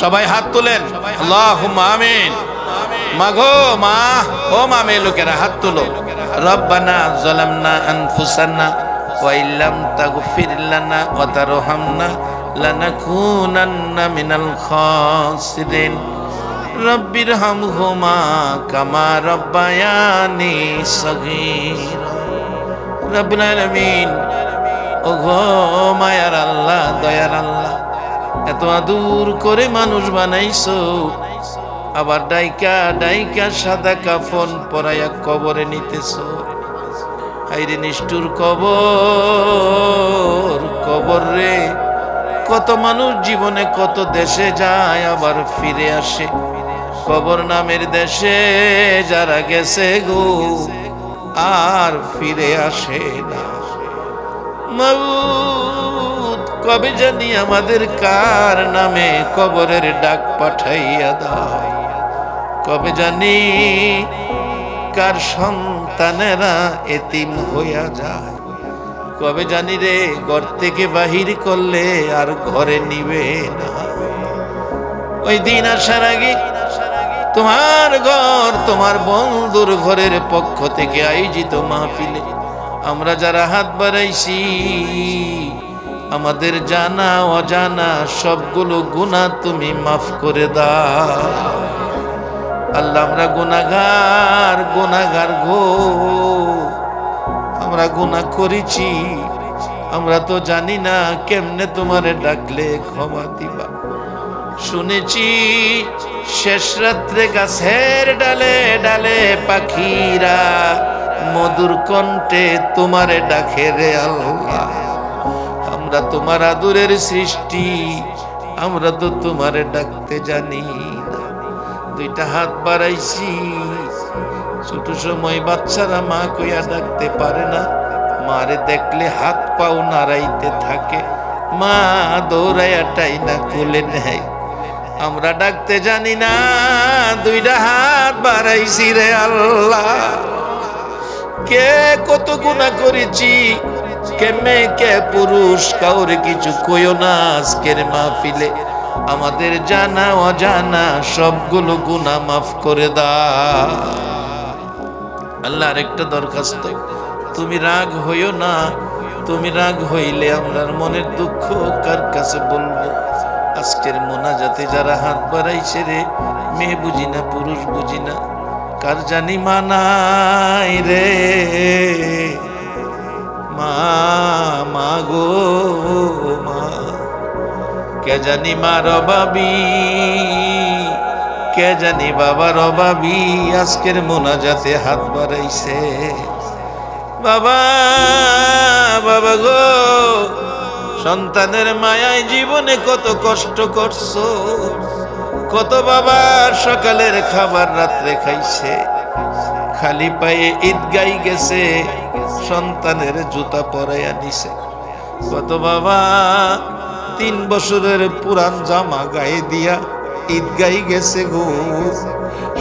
সবাই হাত তুলেন, আল্লাহুম্মা আমিন। মাগো মা, ও মা মেয়ে লোকেরা হাত তুলো। রব্বানা যালামনা আনফুসানা ওয়া ইল্লাম তাগফির লানা ওয়া তারহামনা লানাকুনান্না মিনাল খাসিরিন। রব্বির হামহুমা কামা রব্বায়ানি সগীরা। রব্বুল আলামিন, ও গো মায়ার আল্লাহ, দয়ার আল্লাহ, এত আদর করে মানুষ বানাইছো, আবার ডাইকা ডাইকা সাদা কাফন পরাইয়া কবরে নিতেছো। হাইরে নিষ্ঠুর কবর, কবর রে। কত মানুষ জীবনে কত দেশে যায় আবার ফিরে আসে, কবর নামের দেশে যারা গেছে গো আর ফিরে আসে না। মাবুদ, কবে জানি আমাদের কার নামে কবরের ডাক পাঠাইয়া দাও, কবে জানি কার সন্তানেরা এতিম হইয়া যায়, কবে জানি রে ঘর থেকে বাহির করলে আর ঘরে নিবে না। ওই দিন আসার আগে তোমার ঘর, তোমার বন্ধুর ঘরের পক্ষ থেকে আয়োজিত মাহফিলে আমরা যারা হাত বাড়াইছি, আমাদের জানা অজানা সবগুলো গুনাহ তুমি মাফ করে দাও। আল্লাহ, আমরা গুনাহগার, গুনাহগার গো, আমরা গুনাহ করেছি, আমরা তো জানি না কেমনে তোমারে ডাকলে ক্ষমা দিবা। শুনেছি শেষ রাত্রে গাছের ডালে ডালে পাখিরা মধুর কণ্ঠে তোমারে ডাকে রে আল্লাহ। আমরা তোমার আদরের সৃষ্টি, আমরা তো তোমারে ডাকতে জানি না। দুইটা হাত বাড়াইছি, ছোট সময় বাচ্চারা মা কইয়া ডাকতে পারে না, মারে দেখলে হাত পাও নাড়াইতে থাকে, মা দৌড়াইয়া টাইনা কোলে নেয়। আমরা ডাকতে জানি না, দুইটা হাত বাড়াইছি রে আল্লাহ। কে কত গুনাহ করেছি, কে মেয়ে কে পুরুষ, কাউরে কিছু কইও না আজকের মাহফিলে। আমাদের জানা অজানা সবগুলো গুনাহ মাফ করে দাও আল্লাহ। আরেকটা দরখাস্ত, তুমি রাগ হইও না, তুমি রাগ হইলে আমরার মনের দুঃখ কার কাছে বলবো। আজকের মোনাজাতে যারা হাত বাড়াইছে রে, মেয়ে বুঝি না পুরুষ বুঝি না, কার জানি মানাই রে মা, মা গো মা, কে জানি মার অভাবী, কে জানি বাবার অভাবী আজকের মোনাজাতে হাত বাড়াইছে। বাবা, বাবা গো, সন্তানের মায়ায় জীবনে কত কষ্ট করছো, কত বাবা সকালের খাবার রাত্রে খাইছে, খালি পায়ে ঈদগাই গেছে, সন্তানের জুতা পরাইয়া নিছে। কত বাবা 3 বছরের পুরান জামা গায়ে দিয়া ঈদগাই গেছে গো,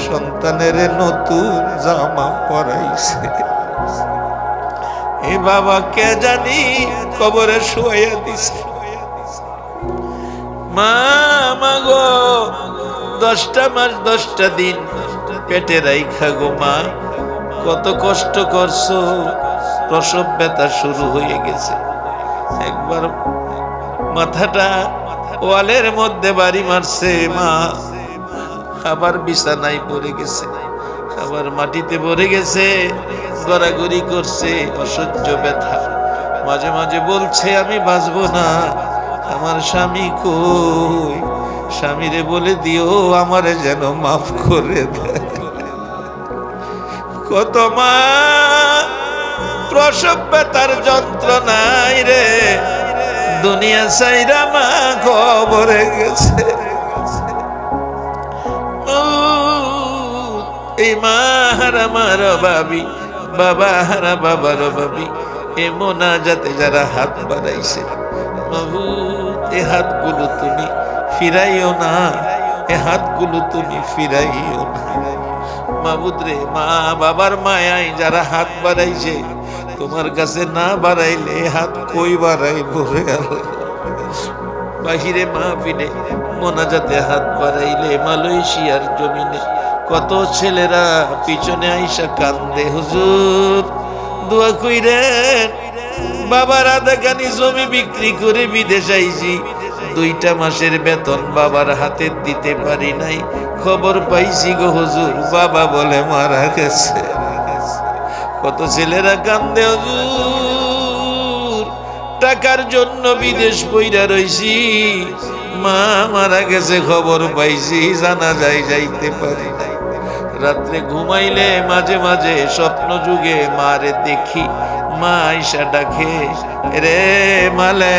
সন্তানের নতুন জামা পরাইছে। এ বাবা কে জানি কবরে শুয়াইয়া দিছে। মা, মা গো, 10টা মাস 10টা দিন পেটে রাইখা গো মা, কত কষ্ট করছো, প্রসব ব্যথা শুরু হয়ে গেছে। একবার মাথাটা ওয়ালের মধ্যে বাড়ি মারছে মা, আবার বিছানায় পড়ে গেছে, আবার মাটিতে পড়ে গেছে, গড়াগড়ি করছে, অসহ্য ব্যথা। মাঝে মাঝে বলছে আমি বাঁচবো না, আমার স্বামী কই, স্বামীরে বলে দিও আমারে যেন মাফ করে দেয়। কত মা প্রসব ব্যথার যন্ত্রণায় রে দুনিয়া সাইরা মা কবরে গেছে। এই মা হারা মার ভাবি, বাবা হারা বাবার ভাবি, এ মোনাজাতে যারা হাত বাড়াইছে, মাবুদ এ হাতগুলো তুমি ফিরাইও না, এ হাতগুলো তুমি ফিরাইও না। মাবুদ রে, মা বাবার মায়ায় যারা হাত বাড়াইছে, তোমার কাছে না বাড়াইলে হাত কই বাড়াইব রে আল্লাহ। বাহিরে মাহফিলে মোনাজাতে হাত বাড়াইলে মালয়েশিয়ার জমিনে কত ছেলেরা পিছনে আইসা কান্দে, হুজুর দোয়া কইরেন, বাবার আধাখানি জমি বিক্রি করে বিদেশ আইছি, 2টা মাসের বেতন বাবার হাতে দিতে পারি নাই, খবর পাইছি গো হুজুর বাবা বলে মারা গেছে। কত ছেলেরা কান্দে, হুজুর টাকার জন্য বিদেশ পইরা রইছি, মা মারা গেছে খবর পাইছি, জানা যায় যাইতে পারি নাই। রাত্রে ঘুমাইলে মাঝে মাঝে স্বপ্ন যুগে মারে দেখি, মা আইসা ডাকে, রে মালে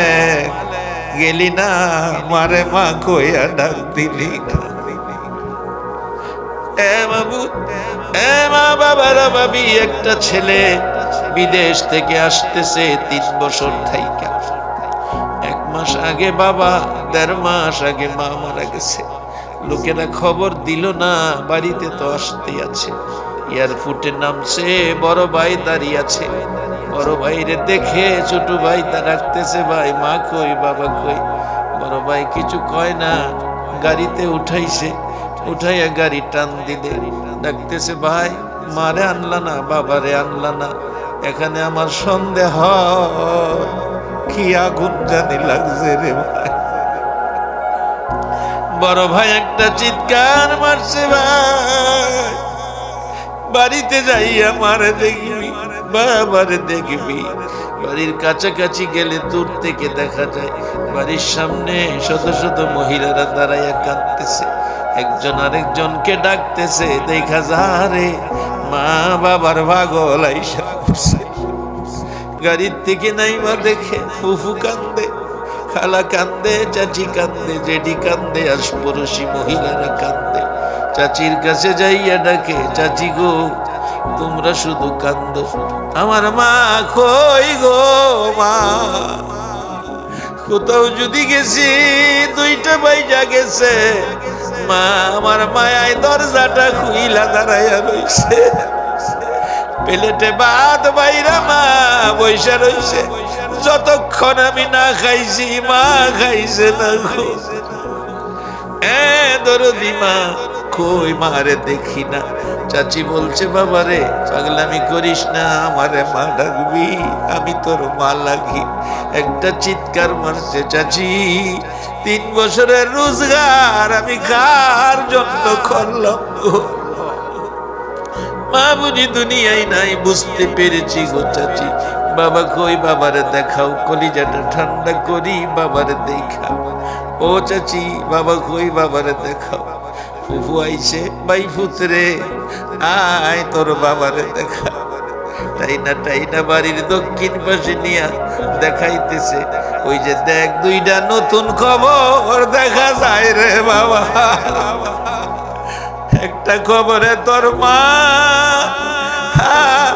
গেলি না, মারে মা কইয়া ডাক দিলি না। এ বাবু, এ মা বাবারা ভাবি, একটা ছেলে বিদেশ থেকে আসতেছে 3 বছর থাইকা। 1 মাস আগে বাবা, 1.5 মাস আগে মা মারা গেছে। লোকেরা খবর দিল না, বাড়িতে তো আসতে আছে। এয়ারপোর্টে নামছে, বড় ভাই দাঁড়িয়ে আছে। বড় ভাইরে দেখে ছোট ভাই তা রাখতেছে, ভাই মা কই বাবা কই। বড় ভাই কিছু কয় না, গাড়িতে উঠাইছে, উঠাইয়া গাড়ি টান দিলে ডাকতেছে, ভাই মারে আনলা না, বাবারে আনলা না, এখানে আমার সন্দেহ, কি আগুন জানি লাগছে রে ভাই। বড় ভাই একটা চিৎকার মারছে, ভাই বাড়িতে যাইয়া মারে দেখবি, বাবারে দেখবি। বাড়ির কাছাকাছি গেলে দূর থেকে দেখা যায় বাড়ির সামনে শত শত মহিলারা দাঁড়াইয়া কাঁদতেছে, একজন আরেকজনকে ডাকতেছে, দেখা যারে মা বাবার পাগল আইসা পড়ছে। গাড়ির থেকে নাইমা দেখে ফুফু কান্দে, খালা কান্দে, চাচি কান্দে, জেডি কান্দে, আশপড়শি মহিলারা কান্দে। চাচির কাছে যাইয়া ডাকে, চাচি গো তোমরা শুধু কান্দো, আমার মা কই গো মা। কোথাও যদি গেছি 2টা বাইজা গেছে, মা আমার মায়ায় দরজাটা খুইলা দাঁড়াইয়া রইছে, প্লেটে ভাত বাইরা মা বৈশা রইছে, যতক্ষণ আমি না খাইছি মা খাইছে না গো। দরদি মা কই, মারে দেখি না। চাচি বলছে, বাবারে পাগলামি করিস না, আমারে মা ডাকবি, আমি তোর মা লাগি। একটা চিৎকার মারছে, চাচি 3 বছরের রোজগার আমি কার জন্য করলাম গো, মা বুঝি দুনিয়ায় নাই, বুঝতে পেরেছি গো চাচি। বাবা কই, বাবারে দেখাও, কলিজাটা ঠান্ডা করি, বাবারে দেখা। ও চাচি বাবা কই, বাবারে দেখাও। ফুফু আইছে, ভাই ফুতরে আয় তোর বাবারে দেখা। টাইনা টাইনা বাড়ির দক্ষিণ পাশে নিয়া দেখাইতেছে, ওই যে দেখ 2টা নতুন খবর দেখা যায় রে বাবা। একটা খবরে তোর মা,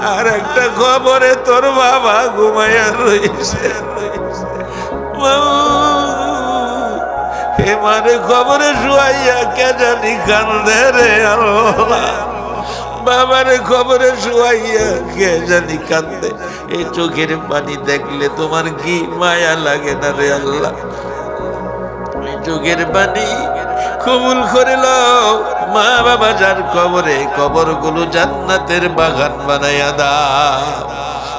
আর একটা খবরে তোর বাবা ঘুমাইয়া রইছে। মারে খবরে শুয়াইয়া কে জানি কান্দে রে আল্লাহ, বাবারে খবরে শুয়াইয়া কে জানি কান্দে। এই চোখের পানি দেখলে তোমার কি মায়া লাগে না রে আল্লাহ? এই চোখের পানি কবুল করে লও, মা বাবা যার কবরে, কবরগুলো জান্নাতের বাগান বানাইয়া দাও।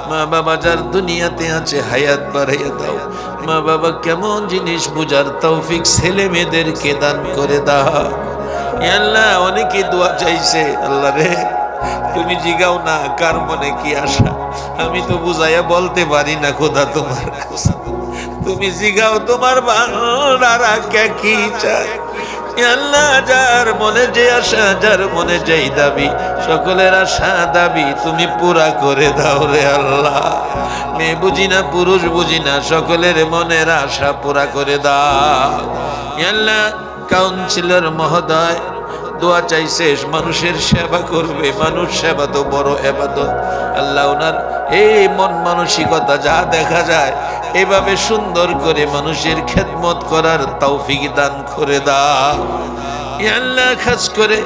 মা বাবা যার দুনিয়াতে আছে হায়াত বাড়াইয়া দাও। মা বাবা কেমন জিনিস বুঝার তৌফিক ছেলে মেয়েদেরকে দান করে দাও। আল্লাহ অনেকে দোয়া চাইছে, আল্লাহ রে তুমি জিগাও না কার মনে কি আশা, আমি তো বুঝাইয়া বলতে পারি না খোদা তোমার কাছে। তুমি জিগাও তোমার বান্দারা কে কি চায়। আল্লাহ যার মনে যে আশা, যার মনে যেই দাবি, সকলের আশা দাবি তুমি পুরা করে দাও রে আল্লাহ। মেয়ে বুঝি না, পুরুষ বুঝি না, সকলের মনের আশা পুরা করে দাও। আল্লাহ কাউন্সিলর মহোদয় দোয়া চাইছে, মানুষের সেবা করবে, মানুষ সেবা তো বড় ইবাদত। আল্লাহ ওনার এই মন মানসিকতা যা দেখা যায়, এভাবে সুন্দর করে মানুষের খেদমত করার তৌফিক দান করে দাও। আল্লাহ খাস করে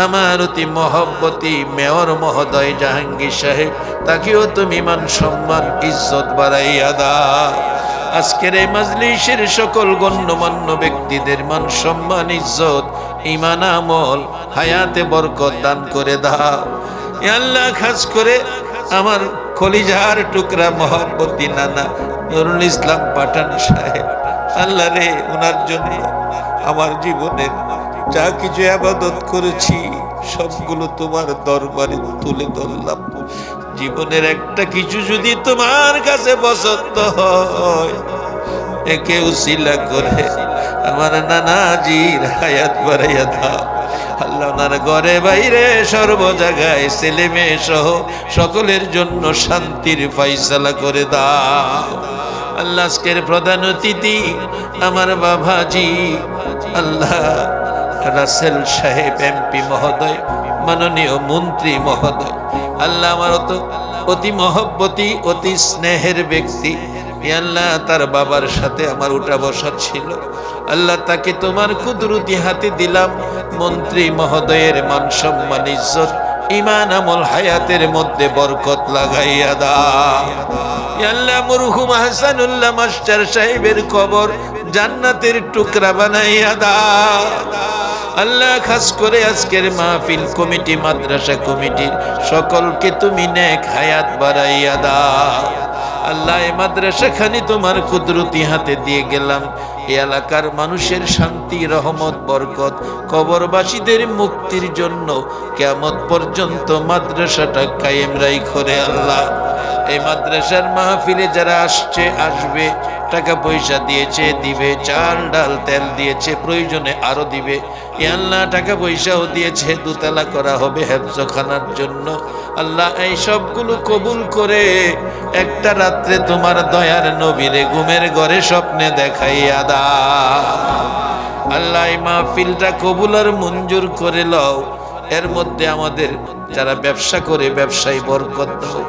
আমার অতি মহব্বতী মেয়র মহোদয় জাহাঙ্গীর সাহেব, তাকেও তুমি মান সম্মান ইজ্জত বাড়াইয়া দাও। আজকের এই মাজলিসের সকল গণ্যমান্য ব্যক্তিদের মান সম্মান ইজ্জত ঈমান আমল হায়াতে বরকত দান করে দাও ইয়া আল্লাহ। খাস করে আমার কলিজার টুকরা মহব্বতী নানা নুরুল ইসলাম পাঠান সাহেব, আল্লাহ রে, ওনার জন্য আমার জীবনের যা কিছু ইবাদত করেছি সবগুলো তোমার দরবারে তুলে ধরলাম। জীবনের একটা কিছু যদি তোমার কাছে পছন্দ হয়, একে উসিলা করে আমার নানাজির হায়াত বাড়াইয়া দাও আল্লাহ। ওনার ঘরে বাইরে সর্ব জায়গায় ছেলে মেয়ে সহ সকলের জন্য শান্তির ফয়সালা করে দাও আল্লাহ। আজকের প্রধান অতিথি আমার বাবাজি আল্লাহ রাসেল সাহেব এমপি মহোদয়, মাননীয় মন্ত্রী মহোদয়, আল্লাহ আমার অতি মহব্বতী অতি স্নেহের ব্যক্তি আল্লাহ। তার বাবার সাথে আমার উঠা বসা ছিল আল্লাহ, তাকে তোমার কুদরতি হাতে দিলাম। মন্ত্রী মহোদয়ের মান সম্মান ইজ্জত ঈমান আমল হায়াতের মধ্যে বরকত লাগাইয়া দাও আল্লাহ। মরহুম হাসানুল্লাহ মাস্টার সাহেবের কবর জান্নাতের টুকরা বানাইয়া দাও আল্লাহ। খাস করে আজকের মাহফিল কমিটি, মাদ্রাসা কমিটির সকলকে তুমি নেক হায়াত বাড়াইয়া দাও আল্লাহ। এই মাদ্রাসা খানি তোমার কুদরতি হাতে দিয়ে গেলাম। এই এলাকার মানুষের শান্তি, রহমত, বরকত, কবরবাসীদের মুক্তির জন্য কিয়ামত পর্যন্ত মাদ্রাসাটা কায়েম রাখো রে আল্লাহ। এই মাদ্রাসার মাহফিলে যারা আসছে, আসবে, টাকা পয়সা দিয়েছে, দিবে, চাল ডাল তেল দিয়েছে, প্রয়োজনে আরো দিবে আল্লাহ। টাকা পয়সাও দিয়েছে, দোতলা করা হবে হেফজখানার জন্য আল্লাহ। এই সবগুলো কবুল করে একটা রাত্রে তোমার দয়ার নবীরে ঘুমের ঘরে স্বপ্নে দেখাইয়া দাও আল্লাহ। এই মাহফিলটা কবুল আর মঞ্জুর করে লও। এর মধ্যে আমাদের যারা ব্যবসা করে ব্যবসায় বরকত দাও